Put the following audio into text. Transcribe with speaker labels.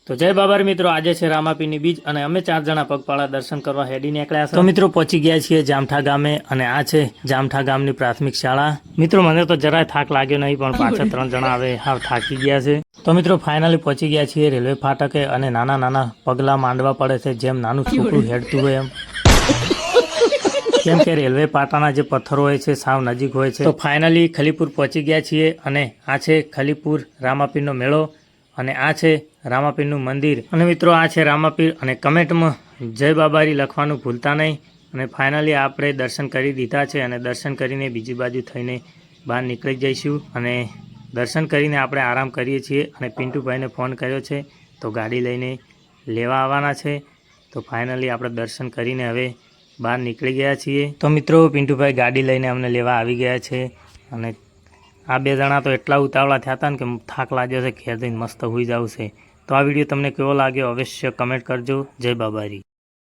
Speaker 1: તો જય બાબર મિત્રો, આજે છે રામાપીરની બીજ અને અમે 4 જણા પગપાળા દર્શન કરવા હેડી નીકળ્યા છે। તો મિત્રો પહોંચી ગયા છીએ જામઠા ગામે અને આ છે જામઠા ગામની પ્રાથમિક શાળા। મિત્રો મને તો જરાય થાક લાગ્યો નહીં, પણ પાછા 3 જણા હવે હાવ થાકી ગયા છે। તો મિત્રો ફાઇનલી પહોંચી ગયા છીએ રેલવે ફાટકે અને નાના નાના પગલાં માંડવા પડે છે, જેમ નાનું છોકરું હેડતું હોય એમ, કેમ કે રેલવે પાટાના જે પથ્થરો હોય છે સાવ નજીક હોય છે। તો ફાઇનલી ખલીપુર પહોંચી ગયા છીએ અને આ છે ખલીપુર રામાપીરનો મેળો અને આ છે રામાપીરનું મંદિર। અને મિત્રો આ છે રામાપીર અને કમેન્ટમાં જય બાબારી લખવાનું ભૂલતા નહીં। અને ફાઇનલી આપણે દર્શન કરી દીધા છે અને દર્શન કરીને બીજી બાજુ થઈને બહાર નીકળી જઈશું અને દર્શન કરીને આપણે આરામ કરીએ છીએ અને પિન્ટુભાઈને ફોન કર્યો છે તો ગાડી લઈને લેવા આવવાના છે। તો ફાઇનલી આપણે દર્શન કરીને હવે બહાર નીકળી ગયા છીએ। તો મિત્રો પિન્ટુભાઈ ગાડી લઈને અમને લેવા આવી ગયા છે અને આ 2 જણા તો એટલા ઉતાવળા થયા હતા ને કે થાક લાગ્યો છે, ઘેર જઈને મસ્ત હોઈ જવું છે। તો આ વિડીયો તમને કેવો લાગ્યો અવશ્ય કમેન્ટ કરજો। જય બાબારી।